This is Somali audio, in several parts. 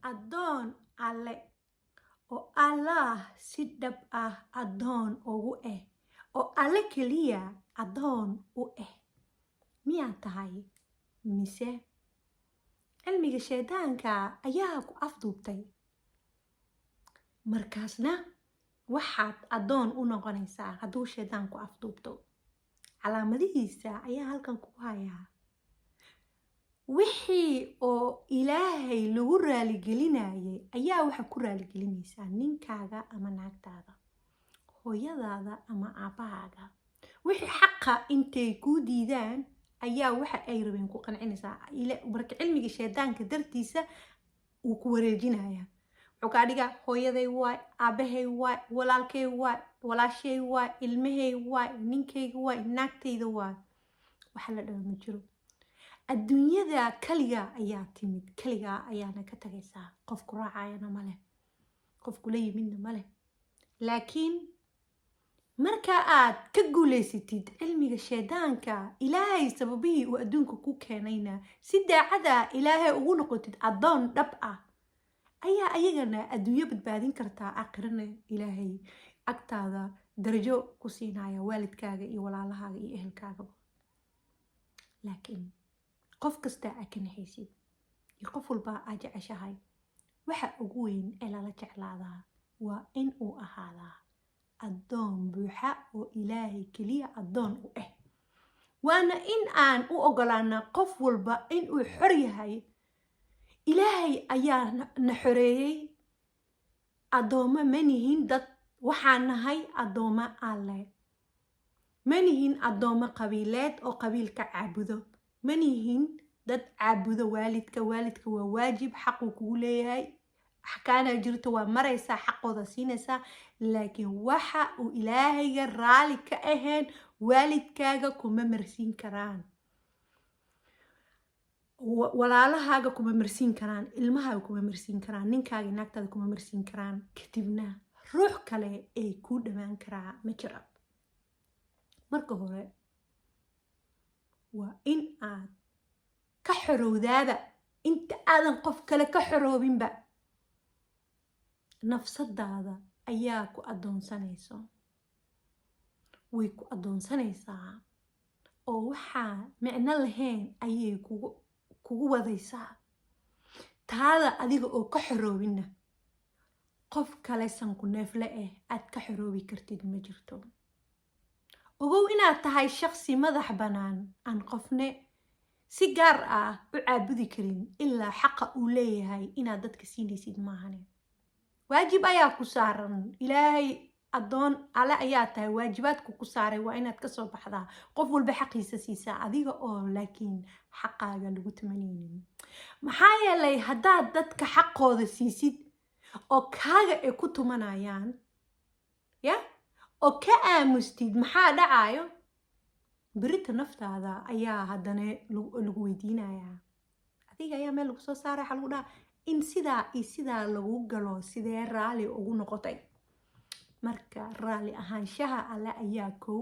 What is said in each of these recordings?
addoon alle oo allah si dhab ah addoon ugu oo alle keliya addoon u miyaa tahay mise cilmiga shaydaanka ayaa ku afduubtay markaasna waxaad addoon u noqonaysaa hadduu shaydaanku afduubto calaamadihiisa ayaa halkan ku hayaa wixii oo ilaahay lagu raaligelinayay ayaa waxa ku raaligelinaysaa ninkaaga ama naagtaada hooyadaada ama aabahaaga wixii xaqa intay ku diidaan ayaa waxa ay rabeen ku qancinaysaa marka cilmiga shaydaanka dartiisa uu ku wareejinaya wuxuu ka dhigaa hooyaday waay aabahay waay walaalkay waay walaashay waay ilmahay waay ninkayga waay naagtayda waay waxa la dhaho ma jiro adduunyada kaliga ayaa timid kaliga ayaana ka tagaysaa qofku raacayana male qofku la yimidna male laakiin marka aad ka guuleysatid cilmiga shaydaanka ilaahay sababihii uu adduunka ku keenayna si daacada ilaahay ugu noqotid addoon dhab ah ayaa ayagana adduunyo badbaadin kartaa aakhirana ilaahay agtaada darajo ku siinaya waalidkaaga iyo walaalahaaga iyo ehelkaagaba laakiin qof kasta aad ka naxaysid iyo qof walba aad jeceshahay waxa ugu weyn ee lala jeclaadaa waa in uu ahaadaa addoon buuxa oo ilaahay keliya addoon u waana in aan u ogolaana qof walba in uu xor yahay ilaahay ayaa na xoreeyey addoommo manihin dad waxaan nahay addoommo alle manihin addoommo qabiileed oo qabiilka caabudo manihin dad caabudo waalidka waa waajib xaquu kugu leeyahay axkaana jirto waa maraysaa xaqooda siinaysaa laakiin waxa uu ilaahayga raali ka ahayn waalidkaaga kuma marsiin karaan walaalahaaga kuma marsiin karaan ilmahaaga kuma marsiin karaan ninkaaga naagtaada kuma marsiin karaan kadibna ruux kale ay ku dhawaan karaa ma jira marka hore waa in aad ka xorowdaada inta aadan qof kale ka xoroobinba nafsadaada ayaa ku addoonsanayso way ku addoonsanaysaa oo waxaa micno lahayn ayay kugu wadaysaa taada adiga oo ka xoroobinna qof kale sanku neefle aad ka xoroobi kartid ma jirto ogow inaad tahay shaqsi madax bannaan aan qofne si gaar ah u caabudi karin ilaa xaqa uu leeyahay inaad dadka siinaysid maahane waajib ayaa ku saaran ilaahay addoon alle ayaa tahay waajibaadku ku saaray waa inaad kasoo baxdaa qof walba xaqiisa siisaa adiga oo laakiin xaqaaga lagu tamanaynin maxaa yeelay haddaad dadka xaqooda siisid oo kaaga ay ku tumanayaan oo ka aamustid maxaa dhacayo berita naftaada ayaa haddana lagu weydiinayaa adiga ayaa meel lagu soo saaray waxa lagu dhaha in sidaa iyo sidaa lagu galo sidee raali ugu noqotay marka raali ahaanshaha alle ayaa kow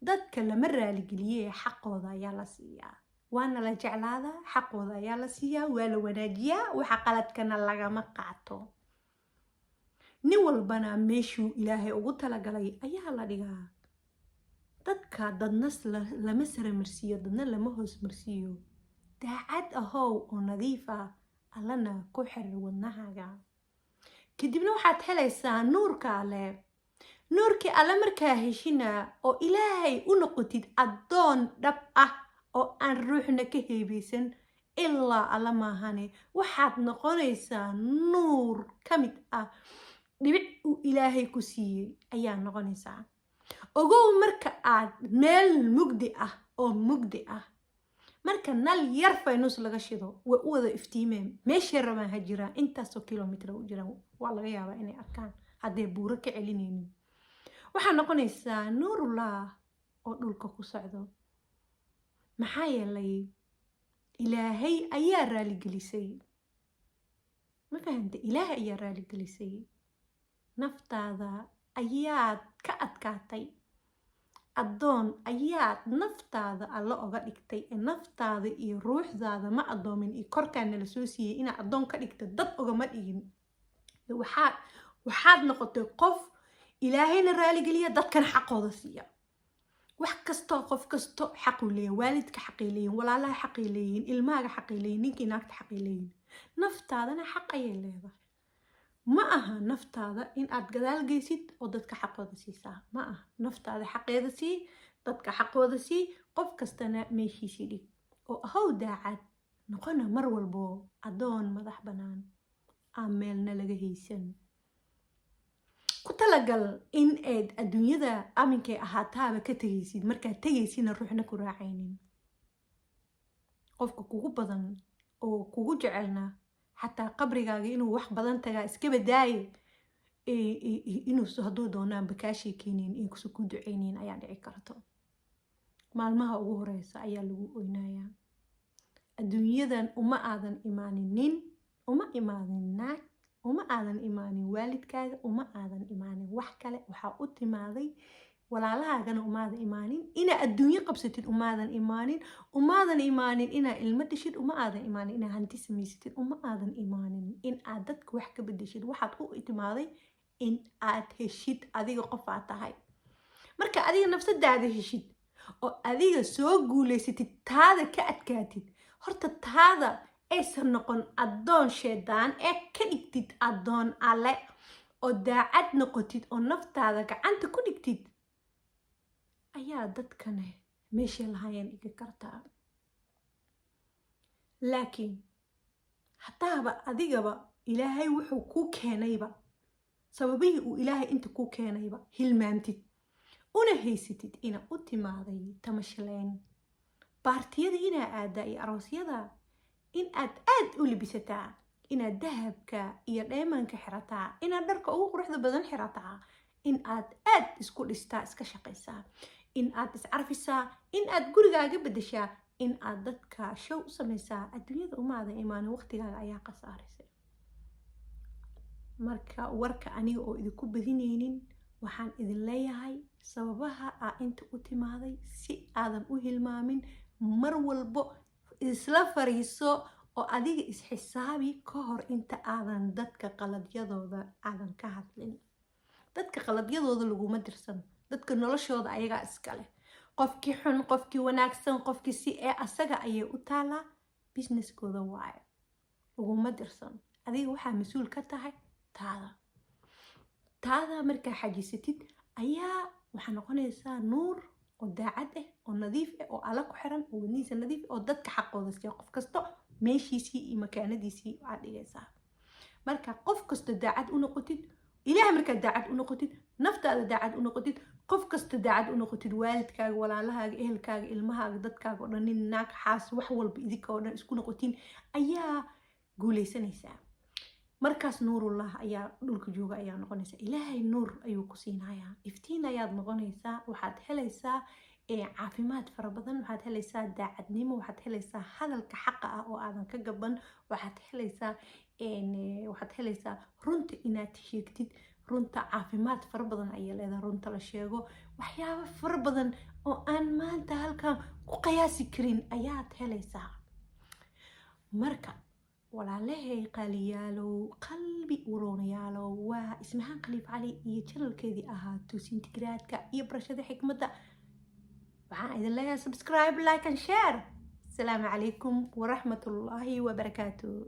dadka lama raaligeliyee xaqooda ayaa la siiyaa waana la jeclaadaa xaqooda ayaa la siiyaa waa la wanaajiyaa waxa qaladkana lagama qaato nin walbana meeshuu ilaahay ugu talagalay ayaa la dhigaa dadka dadna lama saramarsiiyo dadna lama hoos marsiiyo daacad ahow oo nadiif ah allana ku xirir wadnahaaga kadibna waxaad helaysaa nuurka alle nuurkii alle markaa heshina oo ilaahay u noqotid addoon dhab ah oo aan ruuxna ka heebaysan ilaa alla maahane waxaad noqonaysaa nuur ka mid ah dhibic uu ilaahay ku siiyey ayaa noqonaysaa ogow marka aad meel mugdi ah marka nal yar faynus laga shido way u wada iftiimeen meeshay rabaan ha jiraan intaasoo kilomitir u jiraan waa laga yaabaa inay arkaan haddee buuro ka celinaynin waxaa noqonaysaa nuurullah oo dhulka ku socdo maxaa yeelay ilaahay ayaa raaligelisay ma fahanta ilaahay ayaa raaligelisay naftaada ayaad ka adkaatay addoon ayaad naftaada alla oga dhigtay ee naftaada iyo ruuxdaada ma addoomin iyo korkaana la soo siiyey inaad addoon ka dhigta dad ogama dhigin waxaad noqotay qof ilaahayna raaligeliya dadkana xaqooda siiya wax kastoo qof kasto xaquu leeyahay waalidka xaqay leeyihin walaalaha xaqay leeyihin ilmahaaga xaqay leeyihin ninkii naagta xaqay leeyihin naftaadana xaq ayay leedahay ma aha naftaada in aad gadaal geysid oo dadka xaqooda siisaa ma aha naftaada xaqeeda sii dadka xaqooda sii qof kastana meeshiisii dhig oo ahow daacad noqona mar walbo addoon madax bannaan aan meelna laga haysan ku talagal in aad adduunyada aminkay ahaataaba ka tegaysid markaad tegaysidna ruuxna ku raacaynin qofka kugu badan oo kugu jecelna xataa qabrigaaga inuu wax badan tagaa iska badaaye inuu hadduu doonaan bakaashii keenin in kusu ku duceynin ayaa dhici karto maalmaha ugu horeysa ayaa lagu oynayaa adduunyadan uma aadan imaanin nin uma imaanin naag uma aadan imaanin waalidkaaga uma aadan imaanin wax kale waxaa u timaaday walaalahaagana umaadan imaanin inaa adduunyo qabsatid umaadan imaanin inaa ilmo dhishid uma aadan imaanin inaa hanti samaysatid uma aadan imaanin in aad dadka wax ka bedeshid waxaad u timaaday in aad heshid adiga qof aad tahay marka adiga nafsadaada heshid oo adiga soo guulaysatid taada ka adkaatid horta taada aysan noqon addoon sheedaan ee ka dhigtid addoon alle oo daacad noqotid oo naftaada gacanta ku dhigtid ayaa dadkane meeshay lahaayeen dhigi kartaa laakiin hataaba adigaba ilaahay wuxuu kuu keenayba sababihii uu ilaahay inta kuu keenayba hilmaamtid una haysatid ina u timaaday tamashlayn baartiyada inaa aadaa iyo aroosyada in aad u libisataa inaad dahabka iyo dheemanka xirataa inaad dharka ugu quruxda badan xirataa in aad isku dhistaa iska shaqaysaa in aad iscarfisaa in aad gurigaaga bedeshaa in aad dadka show u samaysaa adduunyada umaadan imaanin waqtigaaga ayaa khasaarisay marka warka aniga oo idinku badinaynin waxaan idin leeyahay sababaha aa inta u timaaday si aadan u hilmaamin mar walbo isla fariiso oo adiga isxisaabi ka hor inta aadan dadka qaladyadooda aadan ka hadlin dadka qaladyadooda laguma dirsan dadka noloshooda ayagaa iska leh qofkii xun qofkii wanaagsan qofkii si ee asaga ayay u taalaa businesskooda waayo laguma dirsan adiga waxaa mas-uul ka tahay taada markaa xajisatid ayaa waxaa noqonaysaa nuur oo daacad ah oo nadiif ah oo alla ku xiran oo wadnihiisa nadiif oo dadka xaqooda siiya qof kasto meeshiisii iyo makaanadiisii aad dhigaysaa marka qof kasto daacad u noqotid ilaah markaa daacad u noqotid naftaada daacad u noqotid qof kasta daacad u noqotid waalidkaaga walaalahaaga ehelkaaga ilmahaaga dadkaaga oo dhan nin naag xaas wax walba idinka oo dhan isku noqotiin ayaa guulaysanaysaa markaas nuurullah ayaa dhulka jooga ayaa noqonaysaa ilaahay nuur ayuu ku siinayaa iftiin ayaad noqonaysaa waxaad helaysaa caafimaad fara badan waxaad helaysaa daacadnimo waxaad helaysaa hadalka xaqa ah oo aadan ka gaban waxaad helaysaa runta inaad sheegtid runta caafimaad fara badan ayaa leedahay runta la sheego waxyaabo fara badan oo aan maanta halkan ku qiyaasi karin ayaad helaysaa marka walaalahay qaaliyaalow qalbi uroonayaalow waa ismahaan khaliif cali iyo channelkeedii ahaa tuusintigraadka iyo barashada xikmadda waxaan idin leeyahay subscribe like and share السلام عليكم ورحمة الله وبركاته